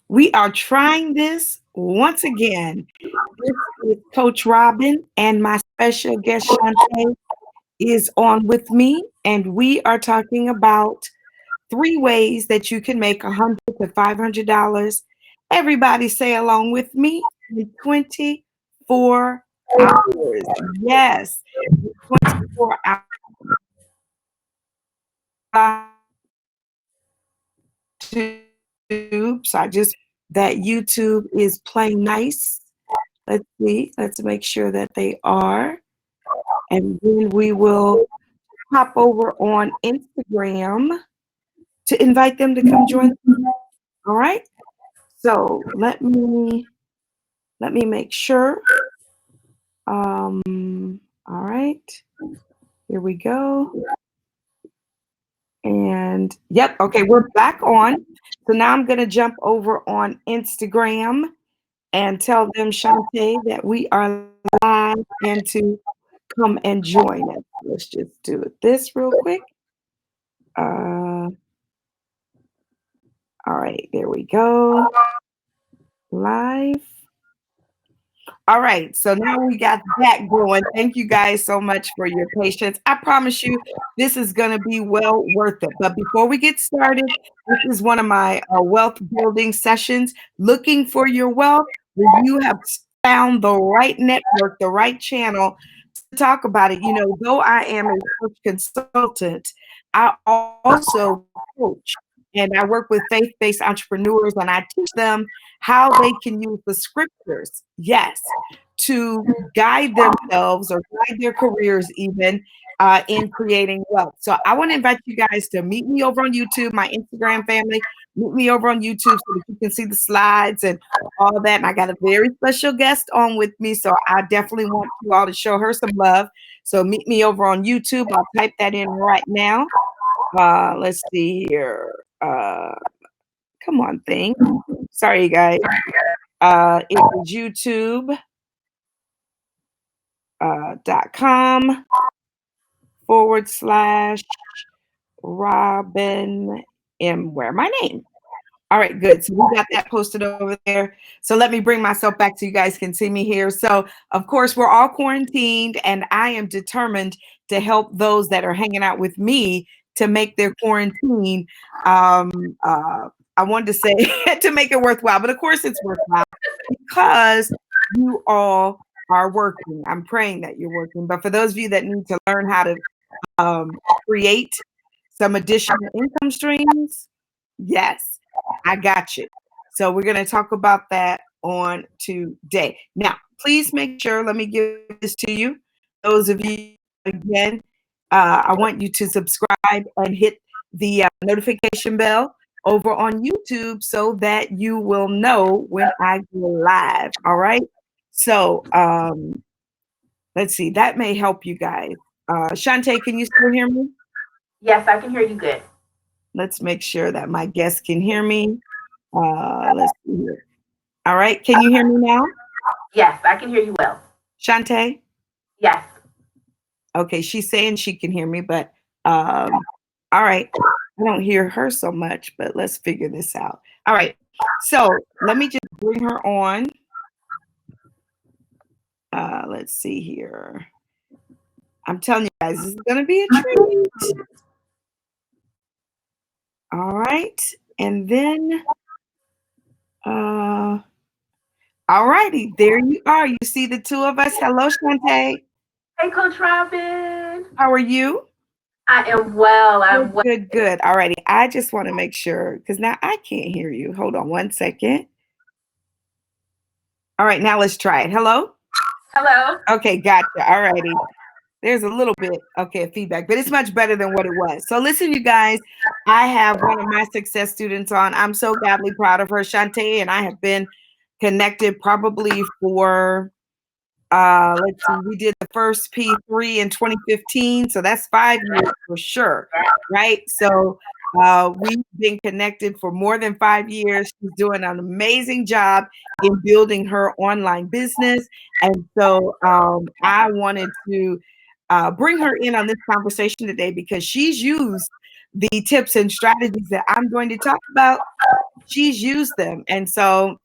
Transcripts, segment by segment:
We are trying this once again. This is Coach Robin, and my special guest, Shantae, is on with me, and we are talking about 3 ways that you can make $100 to $500. Everybody say along with me in 24 hours. Yes, 24 hours. So I just that YouTube is playing nice. Let's see. Let's make sure that they are. And then we will hop over on Instagram to invite them to come join. All right. So let me make sure. All right. Here we go. And yep, okay, we're back on. So now I'm gonna jump over on Instagram and tell them, Shantae, that we are live and to come and join us. Let's just do this real quick. All right, there we go. Live. All right, so now we got that going. Thank you guys so much for your patience. I promise you, this is going to be well worth it. But before we get started, this is one of my wealth building sessions. Looking for your wealth, where you have found the right network, the right channel to talk about it. You know, though I am a coach consultant, I also coach. And I work with faith-based entrepreneurs, and I teach them how they can use the scriptures, yes, to guide themselves or guide their careers even in creating wealth. So I want to invite you guys to meet me over on YouTube, my Instagram family. Meet me over on YouTube so that you can see the slides and all that. And I got a very special guest on with me, so I definitely want you all to show her some love. So meet me over on YouTube. I'll type that in right now. Let's see here. Come on, thing. Sorry, you guys. It is youtube.com/ Robin M. Where my name. All right, good. So we got that posted over there. So let me bring myself back so you guys can see me here. So of course we're all quarantined, and I am determined to help those that are hanging out with me to make their quarantine. I wanted to say to make it worthwhile, but of course it's worthwhile because you all are working. I'm praying that you're working. But for those of you that need to learn how to create some additional income streams, yes, I got you. So we're going to talk about that on today. Now, please make sure, let me give this to you. Those of you, again, I want you to subscribe and hit the notification bell over on YouTube so that you will know when I go live. All right. So let's see. That may help you guys. Shantae, can you still hear me? Yes, I can hear you good. Let's make sure that my guests can hear me. Let's see here. All right. Can you hear me now? Yes, I can hear you well. Shantae? Yes. Okay. She's saying she can hear me, but all right. I don't hear her so much, but let's figure this out. All right. So let me just bring her on. Let's see here. I'm telling you guys, this is going to be a treat. All right. And then, all righty. There you are. You see the two of us. Hello, Shantae. Hey, Coach Robin. How are you? I am well. I'm well. Good, good. All righty. I just want to make sure because now I can't hear you. Hold on 1 second. All right, now let's try it. Hello? Hello. Okay, gotcha. All righty. There's a little bit, okay, of feedback, but it's much better than what it was. So listen, you guys, I have one of my success students on. I'm so godly proud of her, Shantae, and I have been connected probably for, let's see, we did the first P3 in 2015, so that's 5 years for sure, right? So we've been connected for more than 5 years. She's doing an amazing job in building her online business. And so I wanted to bring her in on this conversation today because she's used the tips and strategies that I'm going to talk about she's used them. And so,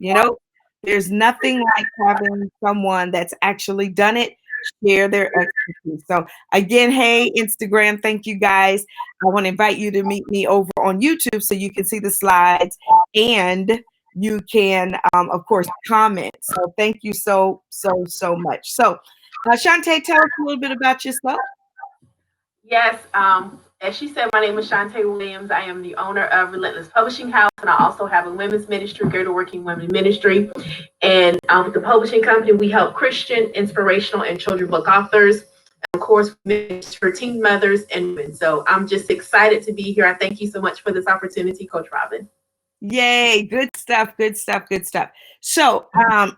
there's nothing like having someone that's actually done it share their expertise. So again, hey, Instagram, thank you guys. I want to invite you to meet me over on YouTube so you can see the slides and you can, of course, comment. So thank you so much. So, Shantae, tell us a little bit about yourself. Yes, as she said, my name is Chantea Williams. I am the owner of Relentless Publishing House, and I also have a women's ministry, Greater Working Women Ministry. And with the publishing company, we help Christian, inspirational, and children book authors. And of course, for teen mothers and women. So I'm just excited to be here. I thank you so much for this opportunity, Coach Robin. Yay, good stuff, good stuff, good stuff. So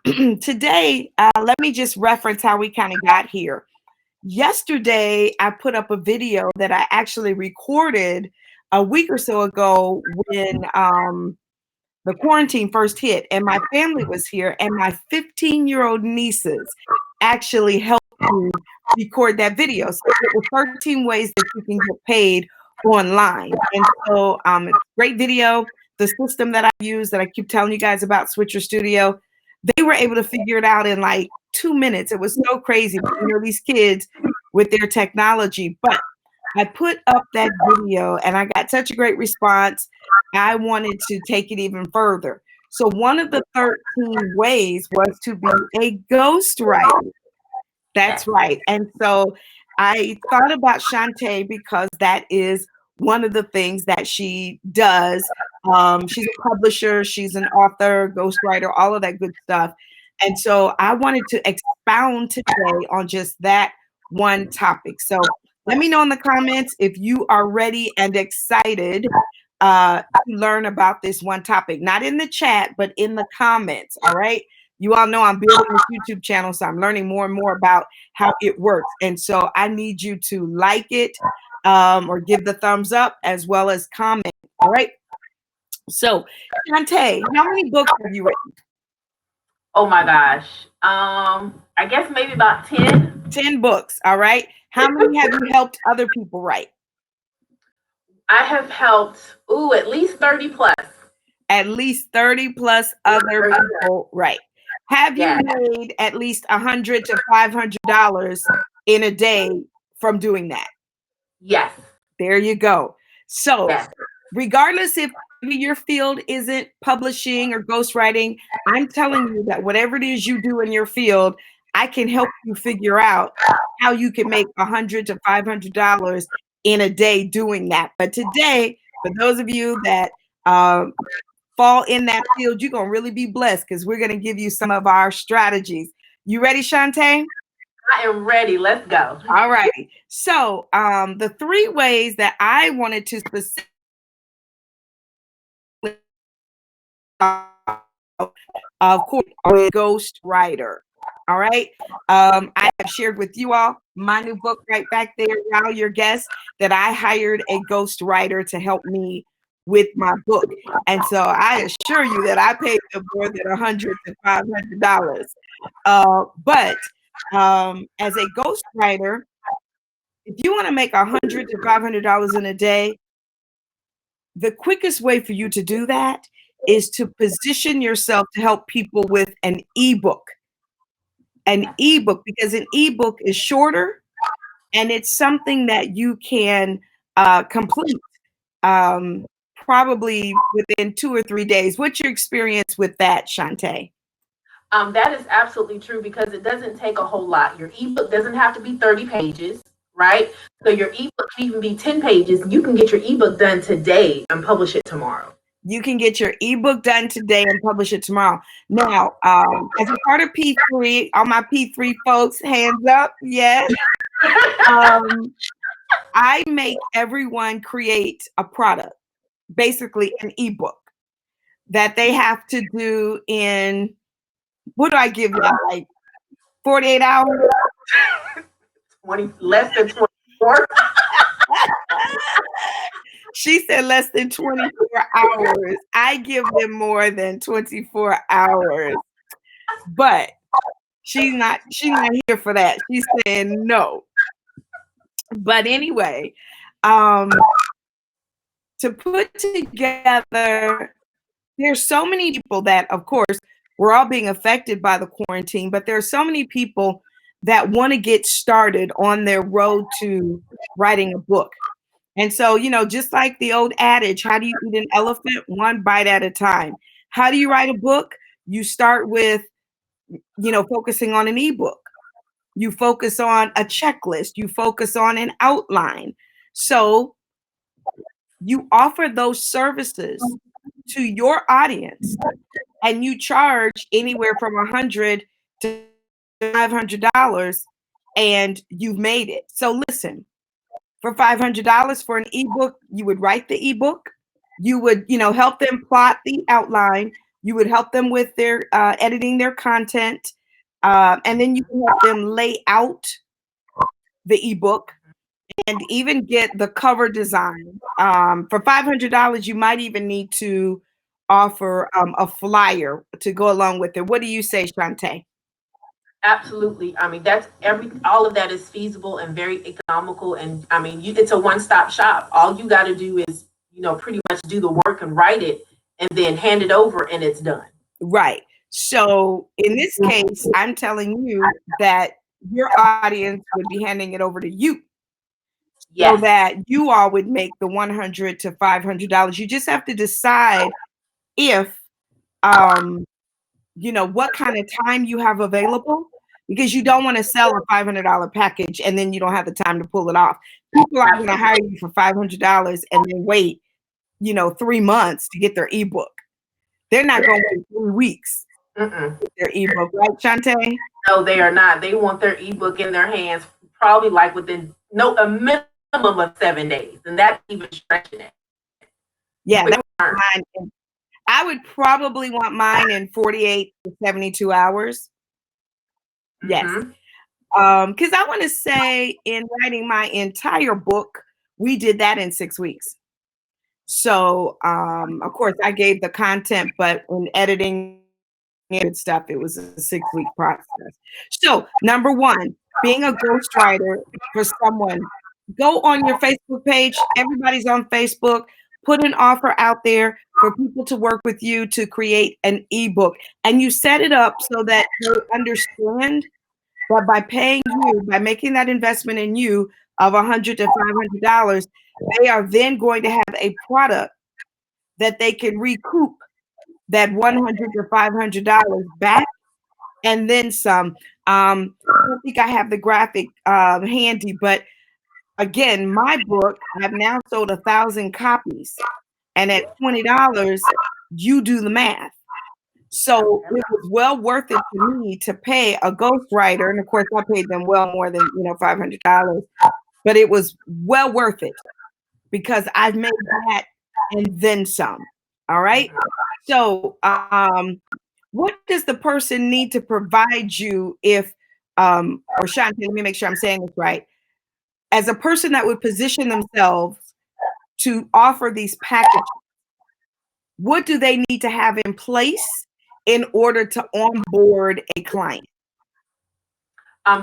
today, let me just reference how we kind of got here. Yesterday, I put up a video that I actually recorded a week or so ago when the quarantine first hit, and my family was here, and my 15-year-old nieces actually helped me record that video. So it was 13 ways that you can get paid online. And so it's a great video. The system that I use that I keep telling you guys about, Switcher Studio, they were able to figure it out in like 2 minutes. It was so crazy. These kids with their technology. But I put up that video and I got such a great response. I wanted to take it even further. So one of the 13 ways was to be a ghostwriter. That's right. And so I thought about Shantae because that is one of the things that she does. She's a publisher, she's an author, ghostwriter, all of that good stuff. And so I wanted to expound today on just that one topic. So let me know in the comments if you are ready and excited to learn about this one topic. Not in the chat, but in the comments. All right. You all know I'm building this YouTube channel, so I'm learning more and more about how it works. And so I need you to like it or give the thumbs up as well as comment. All right. So, Shantae, how many books have you written? Oh my gosh. I guess maybe about 10. 10 books. All right. How many have you helped other people write? I have helped, at least 30 plus. At least 30 plus other people write. Have you made at least $100 to $500 in a day from doing that? Yes. There you go. So, regardless if your field isn't publishing or ghostwriting, I'm telling you that whatever it is you do in your field, I can help you figure out how you can make $100 to $500 in a day doing that. But today, for those of you that fall in that field, you're going to really be blessed because we're going to give you some of our strategies. You ready, Shantae? I am ready. Let's go. All right. So the 3 ways that I wanted to specifically of course, a ghost writer. All right. I have shared with you all my new book right back there, y'all, your guest, that I hired a ghost writer to help me with my book. And so I assure you that I paid them more than $100 to $500. But as a ghost writer, if you want to make $100 to $500 in a day, the quickest way for you to do that is to position yourself to help people with an ebook. An ebook, because an ebook is shorter and it's something that you can complete probably within 2 or 3 days. What's your experience with that, Shantae? That is absolutely true because it doesn't take a whole lot. Your ebook doesn't have to be 30 pages, right? So your ebook can even be 10 pages. You can get your ebook done today and publish it tomorrow. You can get your ebook done today and publish it tomorrow. Now, as a part of P3, all my P3 folks, hands up, yes. I make everyone create a product, basically an ebook that they have to do in, what do I give you, like 48 hours? 20, less than 24. She said less than 24 hours. I give them more than 24 hours. But she's not here for that. She's saying no. But anyway, to put together there's so many people that, of course, we're all being affected by the quarantine, but there are so many people that want to get started on their road to writing a book. And so, just like the old adage, how do you eat an elephant? One bite at a time. How do you write a book? You start with, focusing on an ebook. You focus on a checklist. You focus on an outline. So you offer those services to your audience and you charge anywhere from $100 to $500 and you've made it. So listen, for $500 for an ebook, you would write the ebook. You would, help them plot the outline. You would help them with their editing their content. And then you can help them lay out the ebook and even get the cover design. For $500, you might even need to offer a flyer to go along with it. What do you say, Shantae? Absolutely. I mean, all of that is feasible and very economical. And I mean, it's a one-stop shop. All you got to do is, pretty much do the work and write it and then hand it over and it's done. Right. So in this case, I'm telling you that your audience would be handing it over to you. So that you all would make the $100 to $500. You just have to decide if, what kind of time you have available, because you don't want to sell a $500 package and then you don't have the time to pull it off. People aren't going to hire you for $500 and then wait, 3 months to get their ebook. They're not going to wait 3 weeks to get their ebook, right, Shantae? No, they are not. They want their ebook in their hands probably like within a minimum of 7 days, and that's even stretching it. Yeah, I would probably want mine in 48 to 72 hours. Yes. Because I want to say in writing my entire book, we did that in 6 weeks. So, of course, I gave the content, but in editing and stuff, it was a 6-week process. So, number one, being a ghostwriter for someone, go on your Facebook page. Everybody's on Facebook. Put an offer out there for people to work with you to create an ebook. And you set it up so that you understand that by paying you, by making that investment in you of $100 to $500, they are then going to have a product that they can recoup that $100 to $500 back and then some. I don't think I have the graphic handy, but again, my book, I've now sold 1,000 copies, and at $20, you do the math. So it was well worth it to me to pay a ghostwriter, and of course, I paid them well more than $500, but it was well worth it because I've made that and then some. All right. So, what does the person need to provide you if, or Shantae, let me make sure I'm saying this right. As a person that would position themselves to offer these packages, what do they need to have in place in order to onboard a client?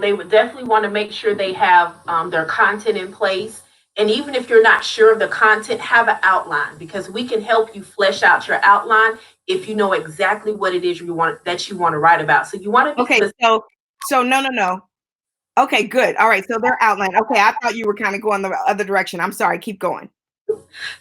They would definitely want to make sure they have their content in place. And even if you're not sure of the content, have an outline, because we can help you flesh out your outline if you know exactly what it is you want to write about. So you want to be okay. So no. Okay, good. All right. So their outline. Okay, I thought you were kind of going the other direction. I'm sorry. Keep going.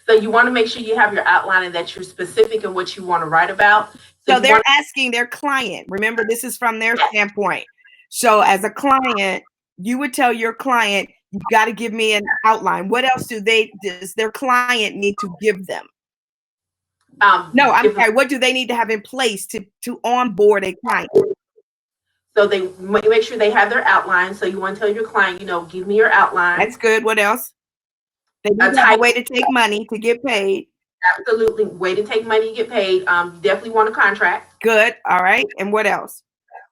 So you want to make sure you have your outline and that you're specific in what you want to write about. So they're asking their client. Remember, this is from their standpoint. So as a client, you would tell your client, you got to give me an outline. What else does their client need to give them? No, I'm sorry. What do they need to have in place to onboard a client? So they make sure they have their outline. So you want to tell your client, give me your outline. That's good. What else? They need a way to take money to get paid. Absolutely. Way to take money to get paid. You definitely want a contract. Good. All right. And what else?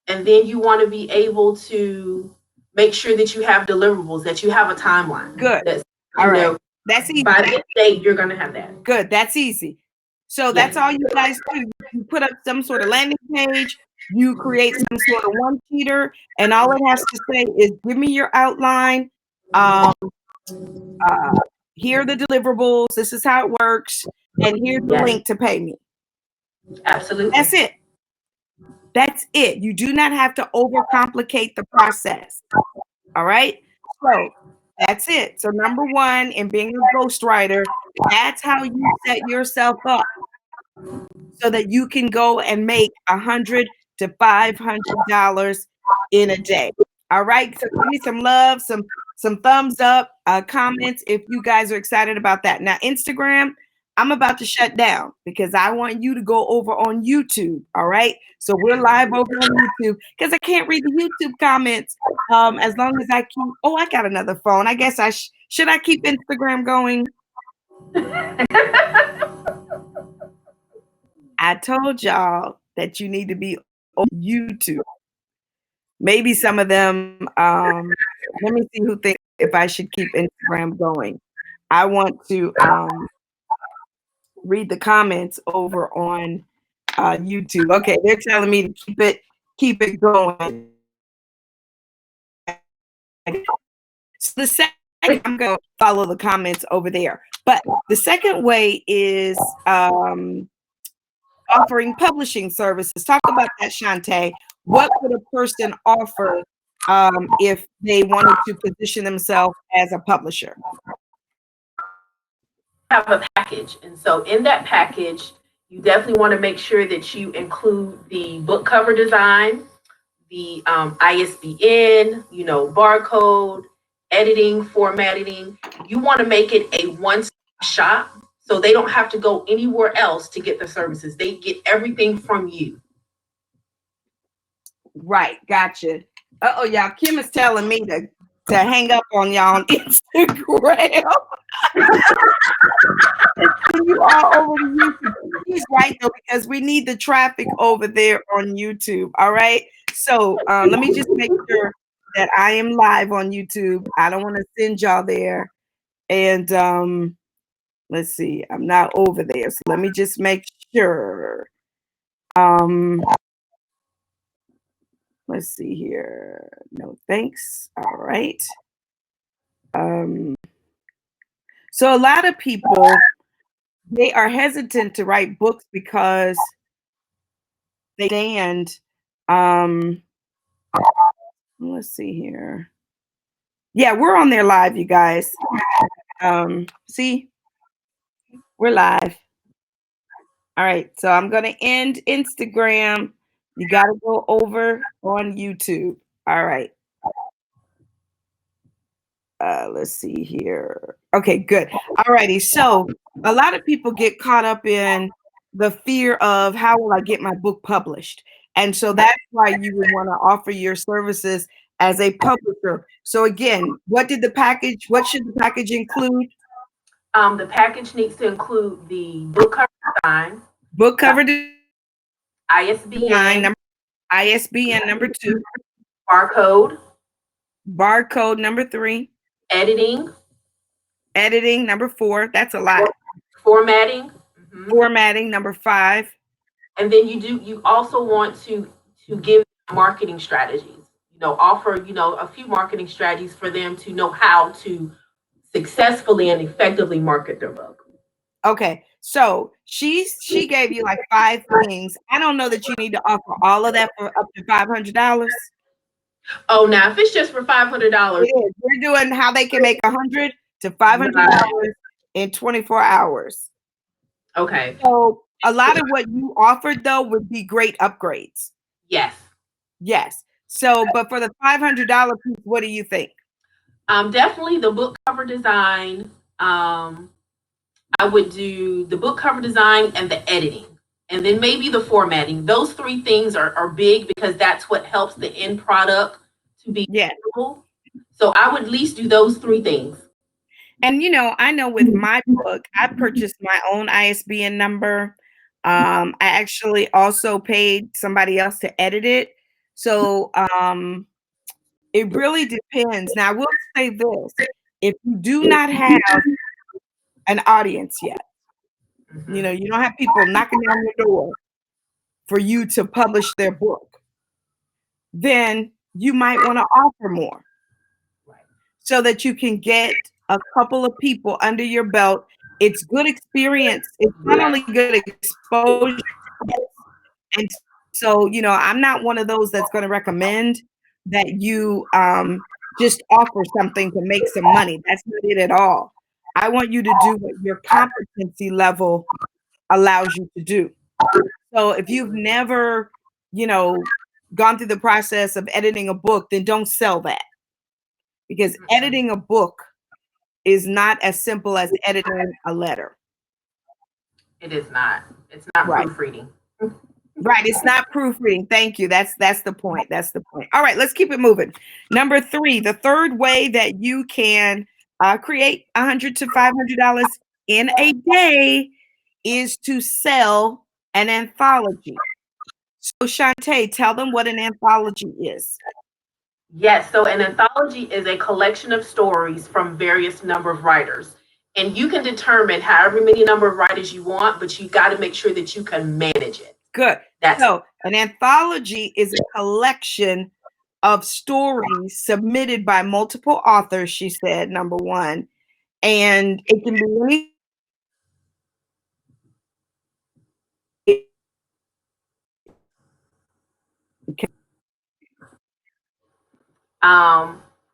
And then you want to be able to make sure that you have deliverables, that you have a timeline. Good. All right. That's easy. By this date, you're going to have that. Good. That's easy. So that's all you guys do. You put up some sort of landing page. You create some sort of one-sheeter, and all it has to say is, give me your outline. Here are the deliverables. This is how it works. And here's the link to pay me. Absolutely. That's it. That's it. You do not have to overcomplicate the process. All right. So that's it. So number one, in being a ghostwriter, that's how you set yourself up so that you can go and make $100 to $500 in a day. All right. So give me some love, some thumbs up, comments if you guys are excited about that. Now, Instagram, I'm about to shut down because I want you to go over on YouTube. All right. So we're live over on YouTube because I can't read the YouTube comments. As long as I keep, oh, I got another phone. I guess should I keep Instagram going? I told y'all that you need to be on YouTube. Maybe some of them, let me see who thinks if I should keep Instagram going. I want to read the comments over on YouTube. Okay, they're telling me to keep it going. So the second, I'm going to follow the comments over there. But the second way is offering publishing services. Talk about that, Shantae. What could a person offer if they wanted to position themselves as a publisher? Have a package. And so in that package, you definitely want to make sure that you include the book cover design, the ISBN, barcode, editing, formatting. You want to make it a one-stop shop so they don't have to go anywhere else to get the services. They get everything from you. Right, gotcha. Uh-oh, y'all. Kim is telling me to hang up on y'all on Instagram. You all over the YouTube. He's right though, because we need the traffic over there on YouTube. All right. So let me just make sure that I am live on YouTube. I don't want to send y'all there. And let's see, I'm not over there. So let me just make sure. Um, let's see here. No, thanks. All right. So a lot of people, they are hesitant to write books because they stand. Um, let's see here. Yeah, we're on there live, you guys. See, we're live. All right, so I'm gonna end Instagram. You got to go over on YouTube. All right. Let's see here. Okay, good. All righty. So a lot of people get caught up in the fear of how will I get my book published? And so that's why you would want to offer your services as a publisher. So again, what should the package include? The package needs to include the book cover design, Book cover design, ISBN, ISBN number 2, barcode, barcode number 3, editing, editing number 4. That's a lot. formatting, Formatting number 5. and then you also want to give marketing strategies. Offer a few marketing strategies for them to know how to successfully and effectively market their book. Okay, so she gave you like 5 things. I don't know that you need to offer all of that for up to $500. Oh, now if it's just for $500, We're doing how they can make $100 to $500 in 24 hours. okay. So a lot of what you offered though would be great upgrades. Yes. Yes. So, but for the $500 piece, what do you think? Definitely the book cover design. I would do the book cover design and the editing, and then maybe the formatting. Those 3 things are big because that's what helps the end product to be usable. So I would at least do those 3 things. And I know with my book, I purchased my own ISBN number. I actually also paid somebody else to edit it. So it really depends. Now I will say this: if you do not have an audience yet, you don't have people knocking down your door for you to publish their book, then you might want to offer more so that you can get a couple of people under your belt. It's good experience. It's not only good exposure, And so, I'm not one of those that's going to recommend that you just offer something to make some money. That's not it at all. I want you to do what your competency level allows you to do. So if you've never, you know, gone through the process of editing a book, then don't sell that, because editing a book is not as simple as editing a letter. It is not. It's not Right. proofreading. Right. It's not proofreading. Thank you. That's the point. That's the point. All right, let's keep it moving. Number 3, the third way that you can create $100 to $500 in a day is to sell an anthology. So Shantae, tell them what an anthology is. Yes, so an anthology is a collection of stories from various number of writers. And you can determine however many number of writers you want, but you got to make sure that you can manage it. Good. That's So an anthology is a collection of stories submitted by multiple authors, she said, number 1. And it can be any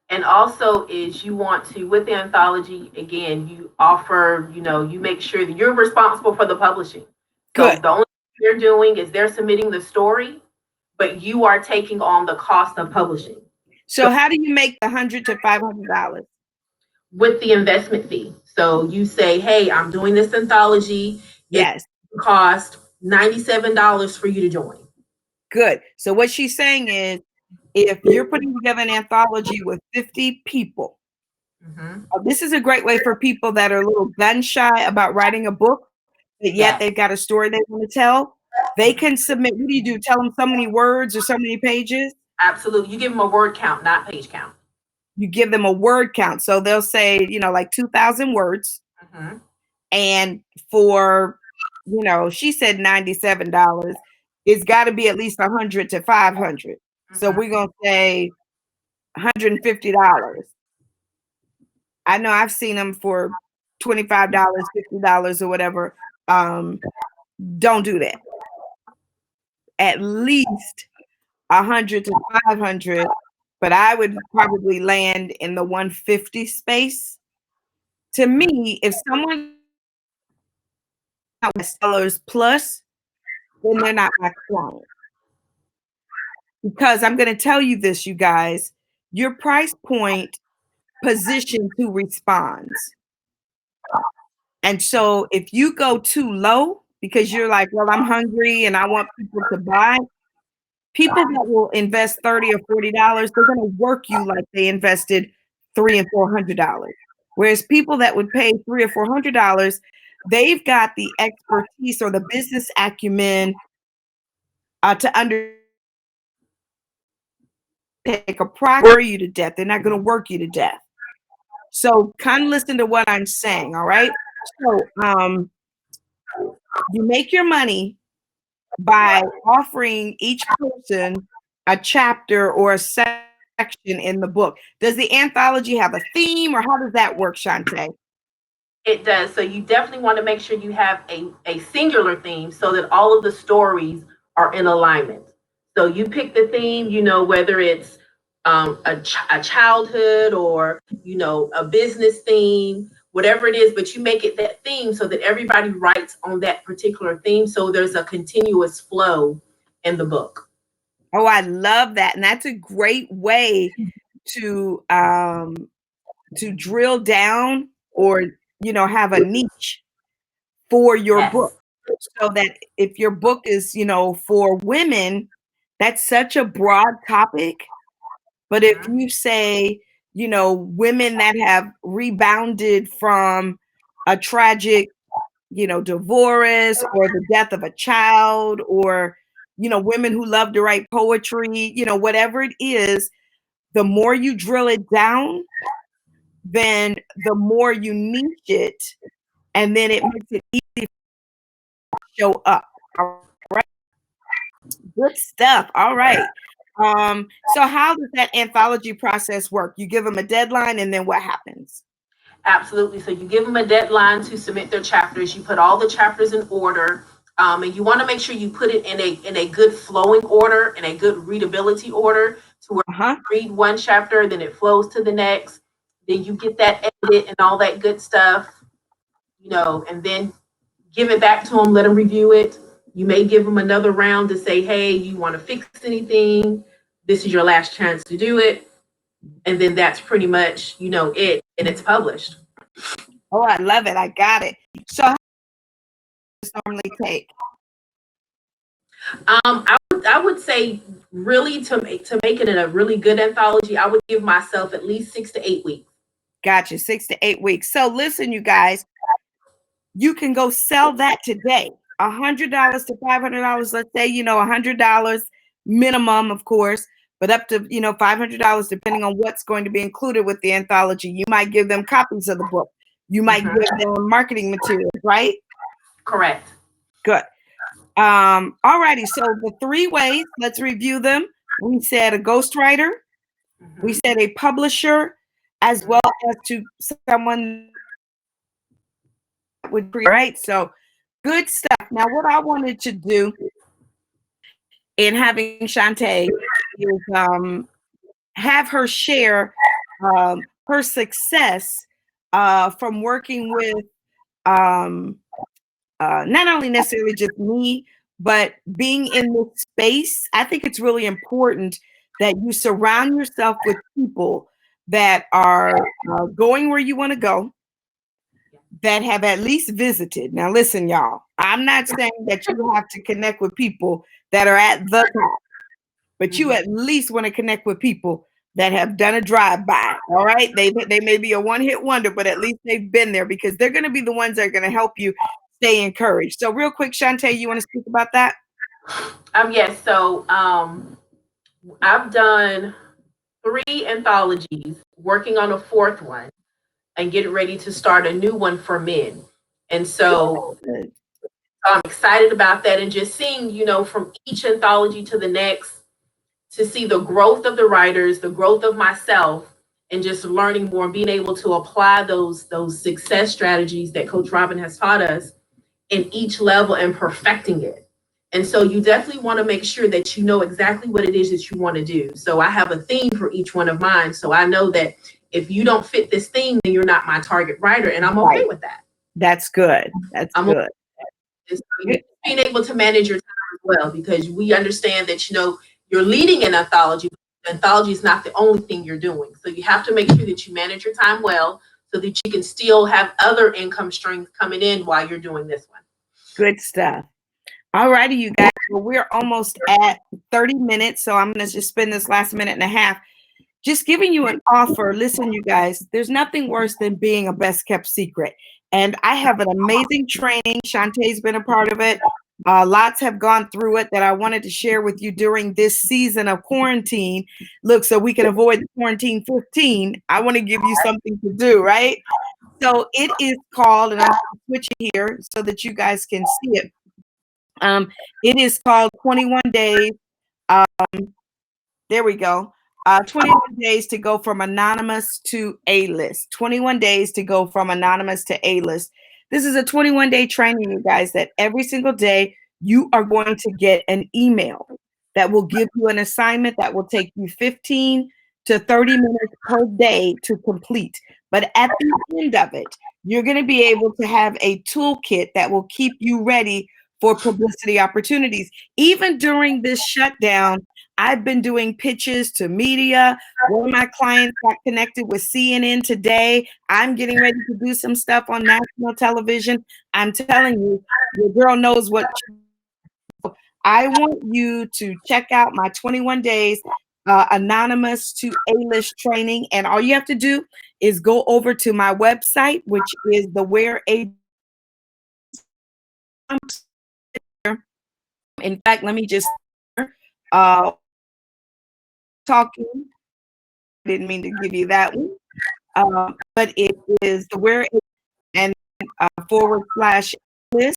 and also is you want to, with the anthology, again, you offer, you make sure that you're responsible for the publishing. So good. the only thing they're doing is they're submitting the story, but you are taking on the cost of publishing. So how do you make the $100 to $500? With the investment fee. So you say, hey, I'm doing this anthology. It Yes. cost $97 for you to join. Good. So what she's saying is, if you're putting together an anthology with 50 people, this is a great way for people that are a little gun shy about writing a book, but yet they've got a story they want to tell. They can submit. What do you do? Tell them so many words or so many pages? Absolutely. You give them a word count, not page count. You give them a word count. So they'll say, like 2,000 words. And for, she said $97. It's got to be at least 100 to 500. So we're going to say $150. I know I've seen them for $25, $50 or whatever. Don't do that. At least 100 to 500, but I would probably land in the 150 space. To me, if someone sellers plus, then they're not my client. Because I'm going to tell you this, you guys, your price point positions who responds. And so if you go too low because you're like, well, I'm hungry and I want people to buy, people that will invest $30 or $40, they're going to work you like they invested $300 and $400. Whereas people that would pay $300 or $400, they've got the expertise or the business acumen to undertake a project you to death. They're not going to work you to death. So kind of listen to what I'm saying. All right. So you make your money by offering each person a chapter or a section in the book. Does the anthology have a theme, or how does that work, Shantae? It does. So you definitely want to make sure you have a singular theme so that all of the stories are in alignment. So you pick the theme, whether it's a childhood or, a business theme, whatever it is, but you make it that theme so that everybody writes on that particular theme. So there's a continuous flow in the book. Oh, I love that. And that's a great way to drill down or, have a niche for your book. So that if your book is, for women, that's such a broad topic. But if you say, women that have rebounded from a tragic, divorce or the death of a child, or, women who love to write poetry, whatever it is, the more you drill it down, then the more you niche it, and then it makes it easy to show up. All right. Good stuff. All right. So how does that anthology process work? You give them a deadline, and then what happens? Absolutely. So you give them a deadline to submit their chapters. You put all the chapters in order. And you want to make sure you put it in a good flowing order, in a good readability order, to where you read one chapter, then it flows to the next. Then you get that edit and all that good stuff, and then give it back to them, let them review it. You may give them another round to say, hey, you want to fix anything? This is your last chance to do it. And then that's pretty much, it, and it's published. Oh, I love it. I got it. So how does this normally take? I would say really to make it a really good anthology, I would give myself at least 6 to 8 weeks. Gotcha. 6 to 8 weeks. So listen, you guys, you can go sell that today. $100 to $500. Let's say, $100 minimum, of course, but up to, $500, depending on what's going to be included with the anthology. You might give them copies of the book. You might give them marketing materials, right? Correct. Good. All righty. So the 3 ways, let's review them. We said a ghostwriter. We said a publisher, as well as to someone that would create. Right. So good stuff. Now, what I wanted to do in having Shantae is have her share her success from working with not only necessarily just me, but being in this space. I think it's really important that you surround yourself with people that are going where you want to go, that have at least visited. Now, listen, y'all, I'm not saying that you have to connect with people that are at the top, but you at least want to connect with people that have done a drive-by. All right. They may be a one-hit wonder, but at least they've been there, because they're going to be the ones that are going to help you stay encouraged. So real quick, Shantae, you want to speak about that? Yes. So I've done 3 anthologies, working on a 4th one, and getting ready to start a new one for men. And so I'm excited about that, and just seeing, from each anthology to the next, to see the growth of the writers, the growth of myself, and just learning more and being able to apply those success strategies that Coach Robin has taught us in each level and perfecting it. And so you definitely want to make sure that you know exactly what it is that you want to do. So I have a theme for each one of mine. So I know that if you don't fit this theme, then you're not my target writer. And I'm okay with that. That's good. That's good. Okay. So being able to manage your time as well, because we understand that, you're leading an anthology. Anthology is not the only thing you're doing. So you have to make sure that you manage your time well, so that you can still have other income streams coming in while you're doing this one. Good stuff. All righty, you guys. Well, we're almost at 30 minutes, so I'm going to just spend this last minute and a half just giving you an offer. Listen, you guys, there's nothing worse than being a best kept secret. And I have an amazing training. Shantae's been a part of it. Lots have gone through it that I wanted to share with you during this season of quarantine. Look, so we can avoid quarantine 15. I want to give you something to do, right? So it is called, and I'm switching here so that you guys can see it. It is called 21 Days. There we go. 21 days to go from anonymous to A-list. 21 days to go from anonymous to A-list. This is a 21-day training, you guys, that every single day you are going to get an email that will give you an assignment that will take you 15 to 30 minutes per day to complete. But at the end of it, you're going to be able to have a toolkit that will keep you ready for publicity opportunities. Even during this shutdown, I've been doing pitches to media. One of my clients got connected with CNN today. I'm getting ready to do some stuff on national television. I'm telling you, your girl knows what. I want you to check out my 21 days anonymous to A-list training. And all you have to do is go over to my website, which is the Where A. In fact, let me just talking. Didn't mean to give you that one, but it is the Where and /list. And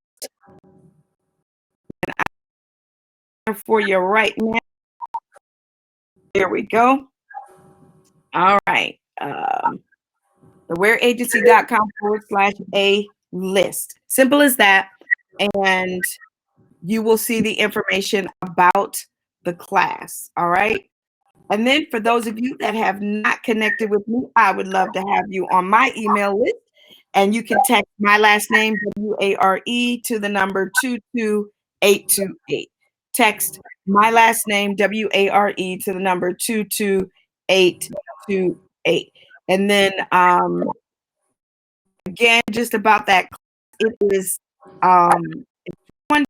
I'm for you right now. There we go. All right. TheWhereAgency.com /A list. Simple as that. And you will see the information about the class. All right. And then for those of you that have not connected with me, I would love to have you on my email list. And you can text my last name, WARE, to the number 22828. Text my last name, WARE, to the number 22828. And then again, just about that, it is one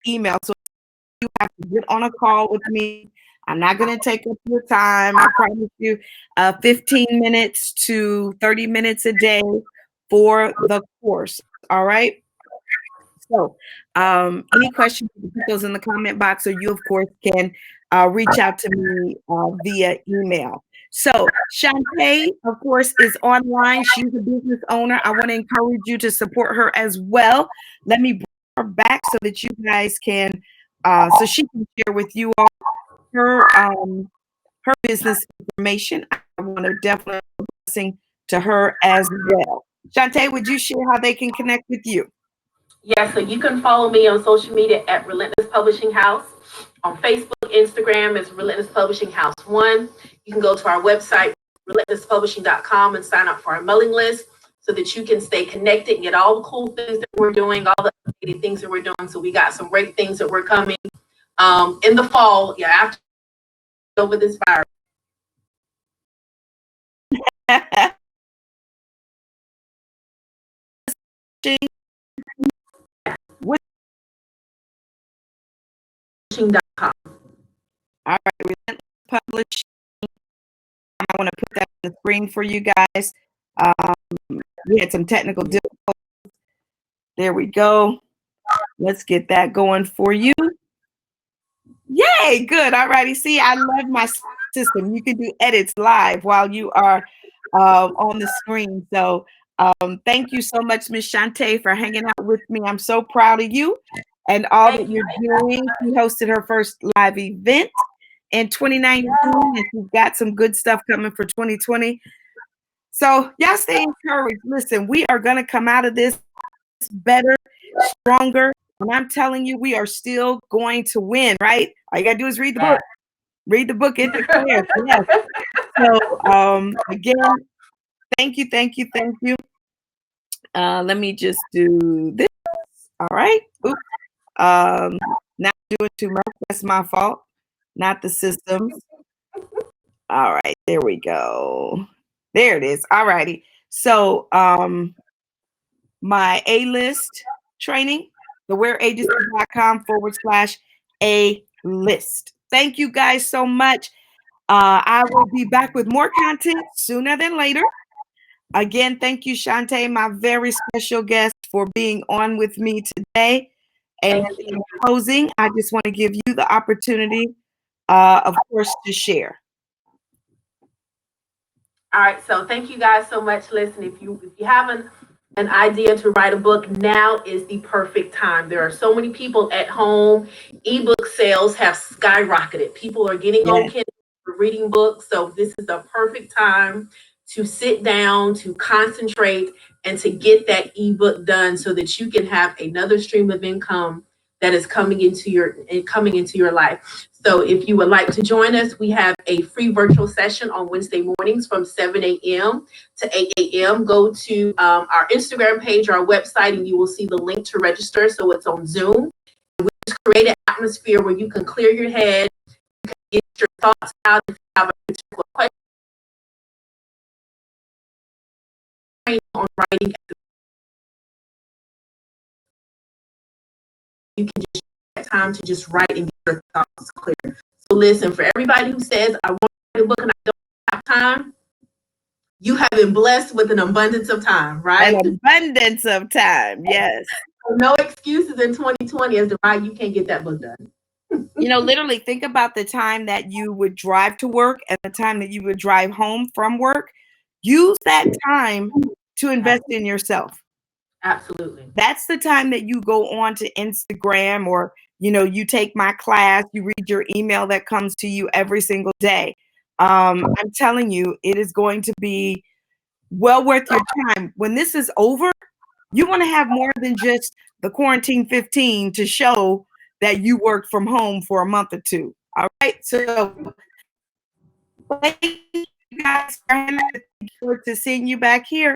email. So you have to get on a call with me. I'm not going to take up your time. I promise you 15 minutes to 30 minutes a day for the course. All right. So any questions, put those in the comment box, or you, of course, can reach out to me via email. So Shantae, of course, is online. She's a business owner. I want to encourage you to support her as well. Let me bring her back so that you guys can, so she can share with you all her business information. I want to definitely blessing to her as well. Shantae, would you share how they can connect with you? Yes, so you can follow me on social media at Relentless Publishing House. On Facebook, Instagram, it's Relentless Publishing House 1. You can go to our website, relentlesspublishing.com, and sign up for our mailing list so that you can stay connected and get all the cool things that we're doing, all the updated things that we're doing. So we got some great things that we're coming in the fall, after over this virus. Publishing.com. All right, Relentless Publishing. I want to put that on the screen for you guys. We had some technical difficulties. There we go. Let's get that going for you. Yay, good. All righty. See, I love my system. You can do edits live while you are on the screen. So thank you so much, Miss Shantae, for hanging out with me. I'm so proud of you and all that you're doing. She hosted her first live event in 2019, and she's got some good stuff coming for 2020. So y'all stay encouraged. Listen, we are going to come out of this better, stronger. And I'm telling you, we are still going to win, right? All you got to do is read the book. Read the book. It declares. Yes. So again, thank you, thank you, thank you. Let me just do this. All right. Oops. Not doing too much. That's my fault, not the systems. All right. There we go. There it is. All righty. So my A-list training, thewearagency.com/A-list. Thank you guys so much. I will be back with more content sooner than later. Again, thank you, Shantae, my very special guest, for being on with me today. And in closing, I just want to give you the opportunity, of course, to share. All right, so thank you guys so much. Listen, if you have an idea to write a book, now is the perfect time. There are so many people at home. Ebook sales have skyrocketed. People are getting on Kindle, reading books. So this is the perfect time to sit down, to concentrate, and to get that ebook done so that you can have another stream of income that is coming into your life. So if you would like to join us, we have a free virtual session on Wednesday mornings from 7 a.m. to 8 a.m. Go to our Instagram page or our website, and you will see the link to register. So it's on Zoom. We just create an atmosphere where you can clear your head, you can get your thoughts out. If you have a particular question on writing, you can just take time to just write and get your thoughts clear. So listen, for everybody who says, I want to write a book and I don't have time, you have been blessed with an abundance of time, right? An abundance of time, yes. No excuses in 2020 as to why you can't get that book done. Literally think about the time that you would drive to work and the time that you would drive home from work. Use that time to invest in yourself. Absolutely. That's the time that you go on to Instagram, or, you take my class, you read your email that comes to you every single day. I'm telling you, it is going to be well worth your time. When this is over, You want to have more than just the quarantine 15 to show that you worked from home for a month or two. All right. So thank you guys for to seeing you back here.